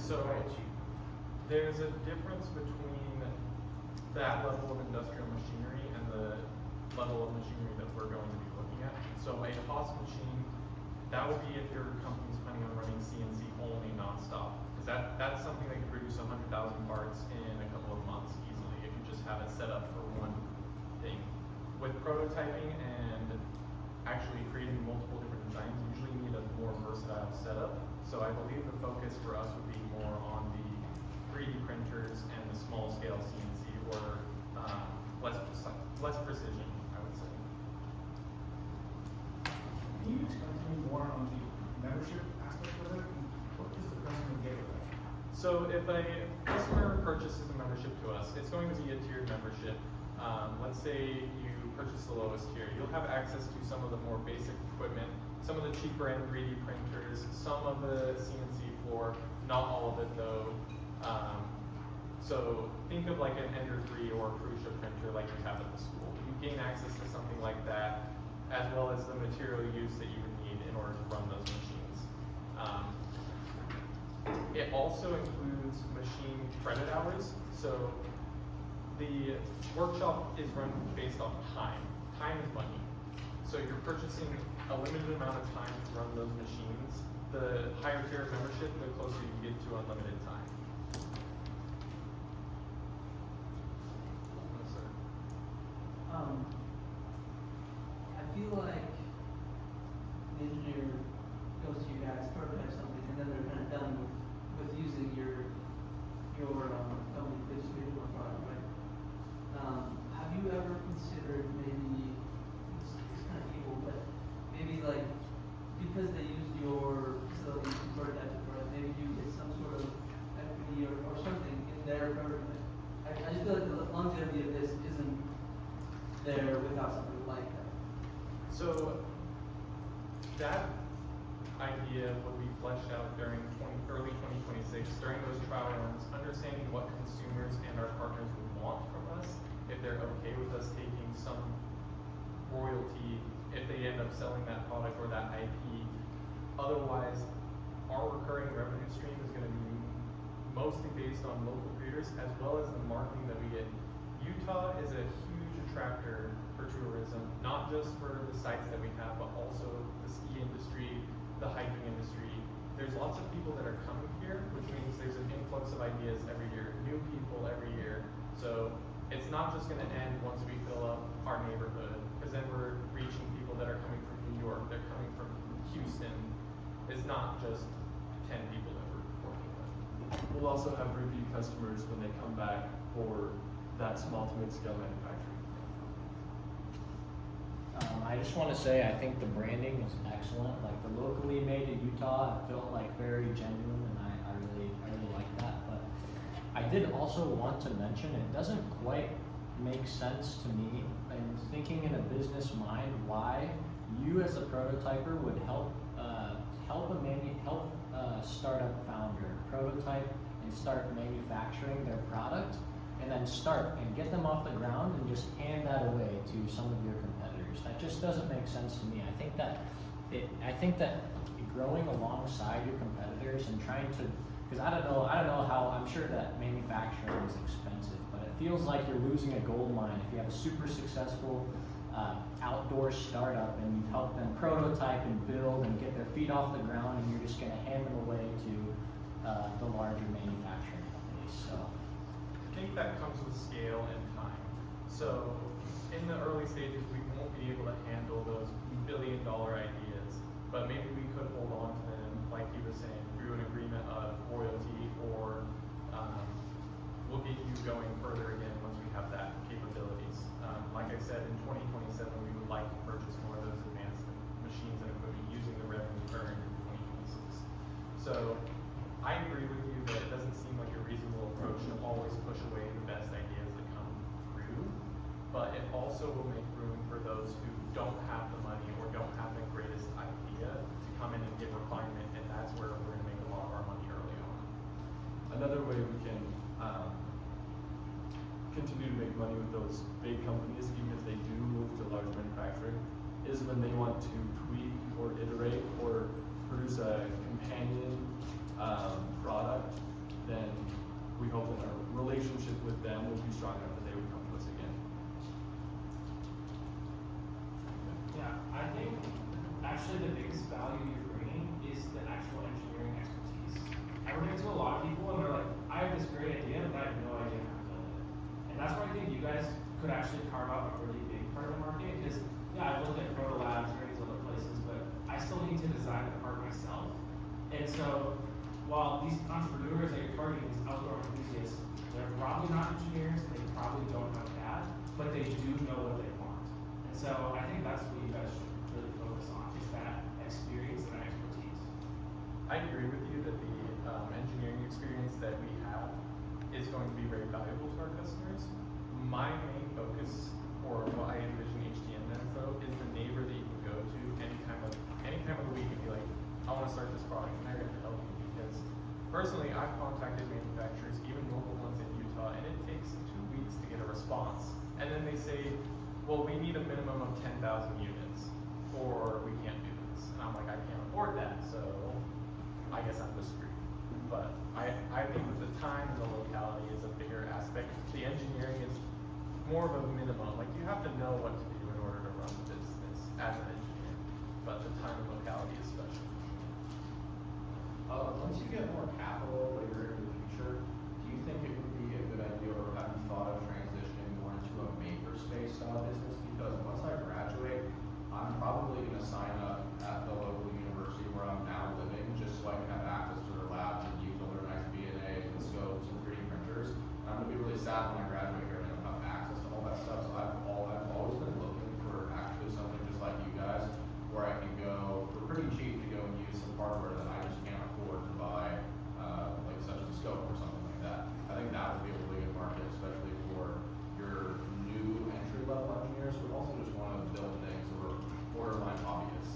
So there's a difference between that level of industrial machinery and the level of machinery that we're going to be looking at. So a Haas machine, that would be if your company's planning on running CNC only nonstop. Because that's something that can produce 100,000 parts in a couple of months easily if you just have it set up for one thing. With prototyping and actually creating multiple different designs, you usually need a more versatile setup. So I believe the focus for us would be more on the 3D printers and the small scale CNC, or less precision, I would say. Can you explain to me more on the membership aspect of it? What does the customer get with that? So if a customer purchases a membership to us, it's going to be a tiered membership. Let's say you purchase the lowest tier. You'll have access to some of the more basic equipment, some of the cheaper end 3D printers, some of the CNC floor, not all of it though. So think of like an Ender 3 or Prusa printer like you have at the school. You gain access to something like that, as well as the material use that you would need in order to run those machines. It also includes machine credit hours. So the workshop is run based off time. Time is money. So you're purchasing a limited amount of time to run those machines. The higher tier membership, the closer you get to unlimited time. I feel like the engineer goes to you guys, prototypes something, and then they're kind of done with using your company. They just made one product, right? Have you ever considered maybe it's kind of evil, but maybe like because they used your facility to prototype the product, maybe you get some sort of equity or something in their prototype. I just feel like the longevity of this isn't there without something like that. So that idea would be fleshed out during early 2026, during those trial runs, understanding what consumers and our partners would want from us, if they're okay with us taking some royalty if they end up selling that product or that IP. Otherwise, our recurring revenue stream is going to be mostly based on local creators as well as the marketing that we get. Utah is a huge attractor for tourism, not just for the sites that we have, but also the ski industry, the hiking industry. There's lots of people that are coming here, which means there's an influx of ideas every year, new people every year. So it's not just going to end once we fill up our neighborhood, because then we're reaching people that are coming from New York, they're coming from Houston. It's not just 10 people that we're working with. We'll also have repeat customers when they come back for that small to mid-scale manufacturing. I just want to say I think the branding is excellent. Like the locally made in Utah, it felt like very genuine, and I really like that. But I did also want to mention it doesn't quite make sense to me, and thinking in a business mind, why you as a prototyper would help a startup founder prototype and start manufacturing their product, and then start and get them off the ground and just hand that away to some of your competitors. That just doesn't make sense to me. I think that growing alongside your competitors and trying to, because I don't know how, I'm sure that manufacturing is expensive, but it feels like you're losing a gold mine if you have a super successful outdoor startup and you've helped them prototype and build and get their feet off the ground, and you're just going to hand them away to the larger manufacturing companies. So I think that comes with scale and time. So in the early stages, we won't be able to handle those billion-dollar ideas, but maybe we could hold on to them, like he was saying, through an agreement of royalty, or we'll get you going further again once we have that capabilities. Like I said, in 2027, we would like to purchase more of those advanced machines and equipment using the revenue earned in 2026. So I agree with you that it doesn't seem like a reasonable approach to always push away the best ideas that come through, but it also will make room for those who don't have the money or don't have the greatest idea to come in and get refinement, and that's where we're going to make a lot of our money early on. Another way we can continue to make money with those big companies, even if they do move to large manufacturing, is when they want to tweak or iterate or produce a companion product hope that our relationship with them will be strong enough that they would come to us again. Yeah, I think actually the biggest value you're bringing is the actual engineering expertise. I run into a lot of people and they're like, I have this great idea, but I have no idea how to build it. And that's why I think you guys could actually carve out a really big part of the market because, yeah, I've looked at Proto Labs or these other places, but I still need to design the part myself. And so, while these entrepreneurs that you're targeting, these outdoor enthusiasts, they're probably not engineers, they probably don't know CAD, but they do know what they want. And so, I think that's what you guys should really focus on, is that experience and that expertise. I agree with you that the engineering experience that we have is going to be very valuable to our customers. My main focus, or what I envision HDM as though, is the neighbor that you can go to any time of the week and be like, I want to start this product, and they're going to help you. Because personally, I've contacted manufacturers, even local ones in Utah, and it takes 2 weeks to get a response. And then they say, well, we need a minimum of 10,000 units, or we can't do this. And I'm like, I can't afford that, so I guess I'm just screwed. But I think that the time and the locality is a bigger aspect. The engineering is more of a minimum. Like, you have to know what to do in order to run the business as an engineer. But the time and locality is special. Once you get more capital later in the future, do you think it would be a good idea, or have you thought of transitioning more into a makerspace style business? Because once I graduate, I'm probably going to sign up at the local university where I'm now living, just so I can have access to their labs and use all their nice VNAs and scopes and 3D printers. And I'm going to be really sad when I graduate here and I don't have access to all that stuff. So I've always been looking for actually something just like you guys, where I can go for pretty cheap to go and use some hardware that I just can't afford to buy, like such as a scope or something like that. I think that would be a really good market, especially for your new entry-level engineers who also just want to build things or borderline hobbyists.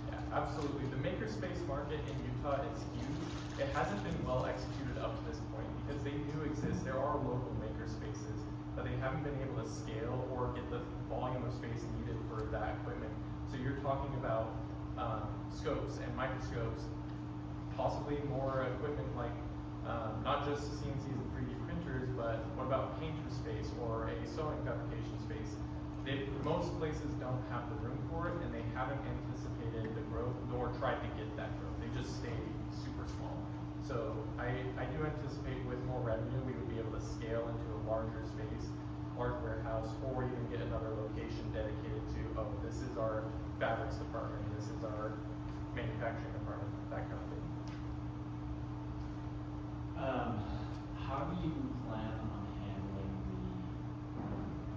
Yeah, absolutely. The makerspace market in Utah is huge. It hasn't been well executed up to this point because they do exist. There are local makerspaces, but they haven't been able to scale or get the volume of space needed for that equipment. So you're talking about scopes and microscopes, possibly more equipment like not just CNCs and 3D printers, but what about painter space or a sewing fabrication space? Most places don't have the room for it, and they haven't anticipated the growth nor tried to get that growth. They just stay super small. So I do anticipate with more revenue, we would be able to scale into a larger space, large warehouse, or even get another location dedicated to, oh, this is our fabrics department, this is our manufacturing department, that kind of thing. How do you plan on handling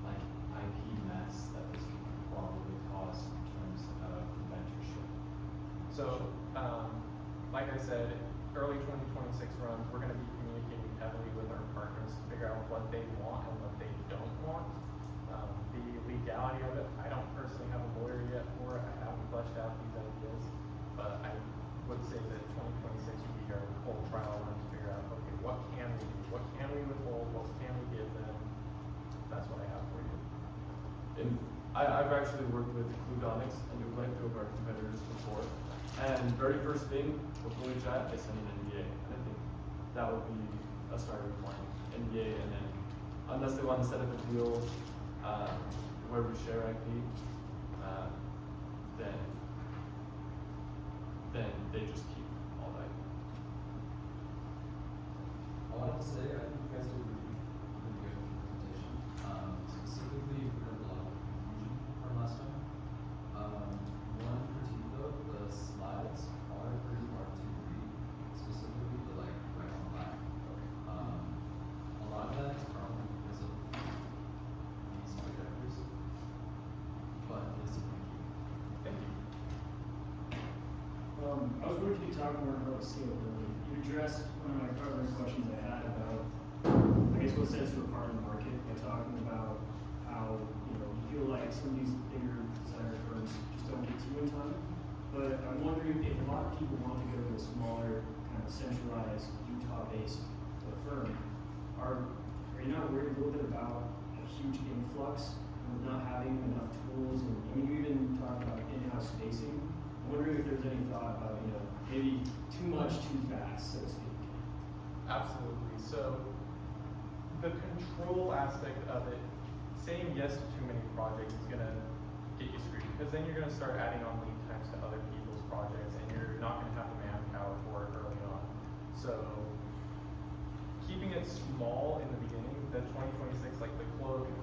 the IP mess that this could probably cause in terms of inventorship? So, like I said, early 2026 runs, we're going to be communicating heavily with our partners to figure out what they want and what they don't want. The legality of it, I don't personally have a lawyer yet for it. I haven't fleshed out these ideas, but I would say that 2026 would be our full trial run to figure out, okay, what can we do? What can we withhold? What can we give them? That's what I have for you. And I've actually worked with Cludonics and Nuclink, two of our competitors before. And very first thing, before we chat, they send an NDA. And I think that would be a starting point. NDA, and then unless they want to set up a deal where we share IP, then they just keep all that. All I have to say, I think you guys did a really good presentation. Specifically, we heard a lot of confusion from last time. One critique though, the slides are pretty hard to read, specifically the right on black. A lot of that is probably because of these projectors, but it's a thank you. Thank you. I was wondering if you could talk more about scalability. You addressed one of my primary questions I had about, I guess, what sets you apart in the market by talking about how, you feel like some of these bigger designer firms just don't get to you in time. But I'm wondering if a lot of people want to go to a smaller, kind of centralized, Utah-based firm, are you not worried a little bit about a huge influx of not having enough tools? And I mean, you even talked about in-house spacing. I'm wondering if there's any thought about, maybe too much too fast, so to speak. Absolutely. So the control aspect of it, saying yes to too many projects is gonna get you screwed, because then you're gonna start adding on lead times to other people's projects, and you're not gonna have the manpower for it early on. So, keeping it small in the beginning, the 2026, like the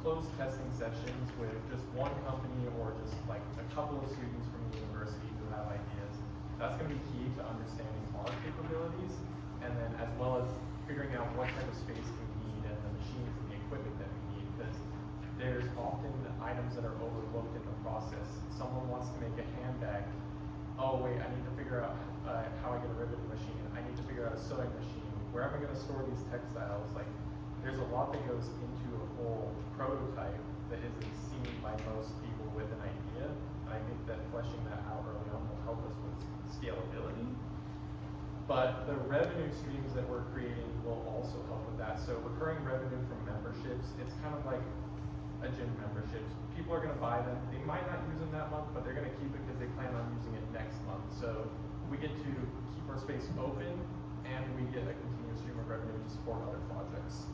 closed testing sessions with just one company or just like a couple of students from the university who have ideas, that's gonna be key to understanding our capabilities, and then as well as figuring out what type of space we need and the machines and the equipment that we need, because there's often items that are overlooked in the process. Someone wants to make a handbag. Oh wait, I need to figure out how I get a riveting machine. I need to figure out a sewing machine. Where am I going to store these textiles? Like, there's a lot that goes into a full prototype that isn't seen by most people with an idea. And I think that fleshing that out early on will help us with scalability. But the revenue streams that we're creating will also help with that. So recurring revenue from memberships, it's kind of like a gym membership. People are going to buy them. They might not use them that month, but they're going to keep it because they plan on using it next month. So we get to keep our space open, and we get a continuous stream of revenue to support other projects.